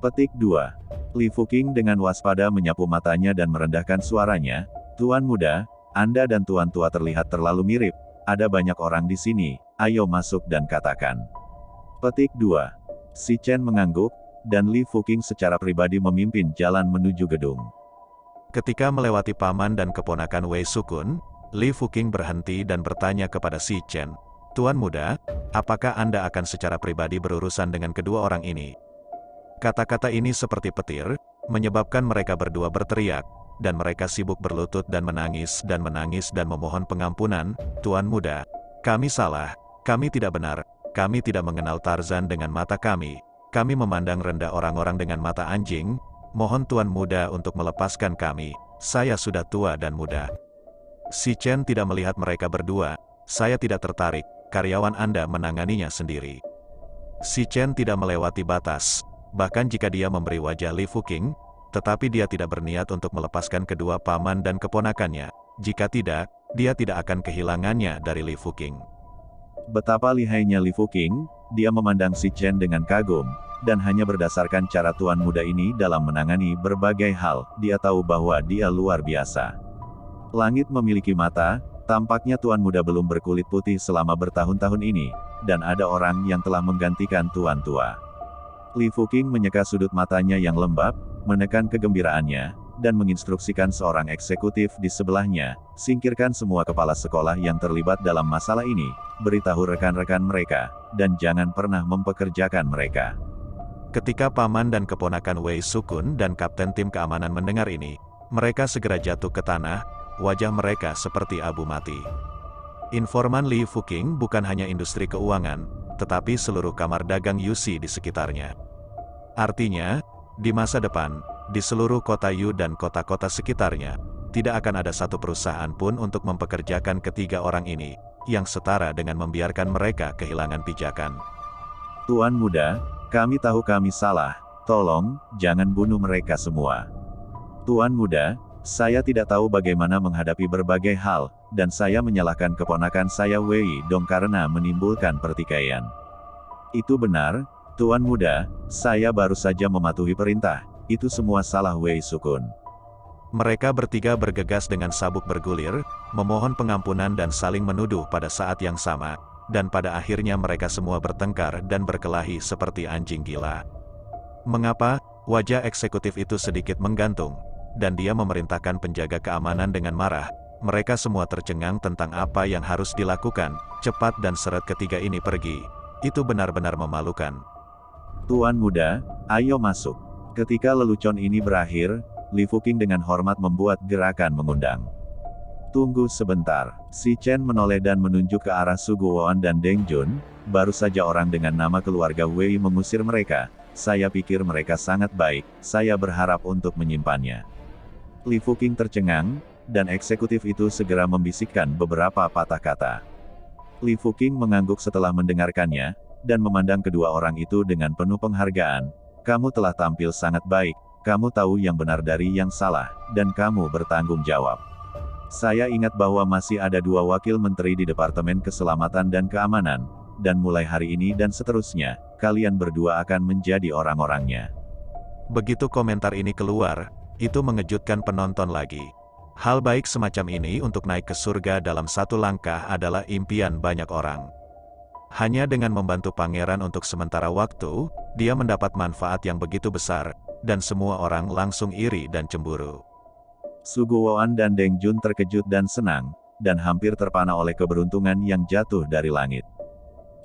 Petik 2. Li Fuking dengan waspada menyapu matanya dan merendahkan suaranya. Tuan muda, Anda dan tuan tua terlihat terlalu mirip. Ada banyak orang di sini, ayo masuk dan katakan. Petik 2. Si Chen mengangguk, dan Li Fuking secara pribadi memimpin jalan menuju gedung. Ketika melewati paman dan keponakan Wei Sukun, Li Fuking berhenti dan bertanya kepada si Chen. Tuan muda, apakah Anda akan secara pribadi berurusan dengan kedua orang ini? Kata-kata ini seperti petir, menyebabkan mereka berdua berteriak, dan mereka sibuk berlutut dan menangis dan memohon pengampunan. Tuan muda, kami salah, kami tidak benar, kami tidak mengenal Tarzan dengan mata kami memandang rendah orang-orang dengan mata anjing, mohon tuan muda untuk melepaskan kami, saya sudah tua dan muda. Si Chen tidak melihat mereka berdua, saya tidak tertarik, karyawan Anda menanganinya sendiri. Si Chen tidak melewati batas, bahkan jika dia memberi wajah Li Fuking, tetapi dia tidak berniat untuk melepaskan kedua paman dan keponakannya. Jika tidak, dia tidak akan kehilangannya dari Li Fuking. Betapa lihainya Li Fuking, dia memandang si Chen dengan kagum, dan hanya berdasarkan cara tuan muda ini dalam menangani berbagai hal, dia tahu bahwa dia luar biasa. Langit memiliki mata, tampaknya tuan muda belum berkulit putih selama bertahun-tahun ini, dan ada orang yang telah menggantikan tuan tua. Li Fuking menyeka sudut matanya yang lembab, menekan kegembiraannya, dan menginstruksikan seorang eksekutif di sebelahnya, singkirkan semua kepala sekolah yang terlibat dalam masalah ini, beritahu rekan-rekan mereka, dan jangan pernah mempekerjakan mereka. Ketika paman dan keponakan Wei Sukun dan kapten tim keamanan mendengar ini, mereka segera jatuh ke tanah, wajah mereka seperti abu mati. Informan Li Fuking bukan hanya industri keuangan, tetapi seluruh kamar dagang Yusi di sekitarnya. Artinya, di masa depan, di seluruh kota Yu dan kota-kota sekitarnya, tidak akan ada satu perusahaan pun untuk mempekerjakan ketiga orang ini, yang setara dengan membiarkan mereka kehilangan pijakan. Tuan muda, kami tahu kami salah, tolong, jangan bunuh mereka semua. Tuan muda, saya tidak tahu bagaimana menghadapi berbagai hal, dan saya menyalahkan keponakan saya Wei Dong karena menimbulkan pertikaian. Itu benar, Tuan muda, saya baru saja mematuhi perintah, itu semua salah Wei Sukun. Mereka bertiga bergegas dengan sabuk bergulir, memohon pengampunan dan saling menuduh pada saat yang sama, dan pada akhirnya mereka semua bertengkar dan berkelahi seperti anjing gila. Mengapa? Wajah eksekutif itu sedikit menggantung, dan dia memerintahkan penjaga keamanan dengan marah. Mereka semua tercengang tentang apa yang harus dilakukan, cepat dan seret ketiga ini pergi. Itu benar-benar memalukan. Tuan muda, ayo masuk. Ketika lelucon ini berakhir, Li Fuking dengan hormat membuat gerakan mengundang. Tunggu sebentar, si Chen menoleh dan menunjuk ke arah Su Guoan dan Deng Jun, baru saja orang dengan nama keluarga Wei mengusir mereka, saya pikir mereka sangat baik, saya berharap untuk menyimpannya. Li Fuking tercengang, dan eksekutif itu segera membisikkan beberapa patah kata. Li Fuking mengangguk setelah mendengarkannya, dan memandang kedua orang itu dengan penuh penghargaan. Kamu telah tampil sangat baik, kamu tahu yang benar dari yang salah, dan kamu bertanggung jawab. Saya ingat bahwa masih ada 2 wakil menteri di Departemen Keselamatan dan Keamanan, dan mulai hari ini dan seterusnya, kalian berdua akan menjadi orang-orangnya. Begitu komentar ini keluar, itu mengejutkan penonton lagi. Hal baik semacam ini untuk naik ke surga dalam satu langkah adalah impian banyak orang. Hanya dengan membantu pangeran untuk sementara waktu, dia mendapat manfaat yang begitu besar, dan semua orang langsung iri dan cemburu. Su Guoan dan Deng Jun terkejut dan senang, dan hampir terpana oleh keberuntungan yang jatuh dari langit.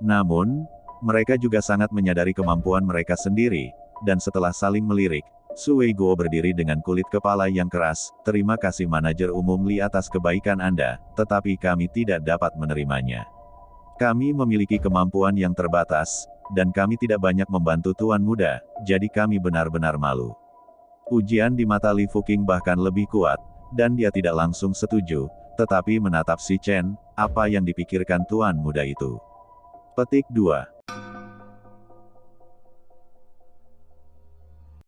Namun, mereka juga sangat menyadari kemampuan mereka sendiri, dan setelah saling melirik, Su Weiguo berdiri dengan kulit kepala yang keras, terima kasih manajer umum Li atas kebaikan Anda, tetapi kami tidak dapat menerimanya. Kami memiliki kemampuan yang terbatas, dan kami tidak banyak membantu Tuan Muda, jadi kami benar-benar malu. Ujian di mata Li Fuking bahkan lebih kuat, dan dia tidak langsung setuju, tetapi menatap si Chen, apa yang dipikirkan Tuan Muda itu. Petik 2.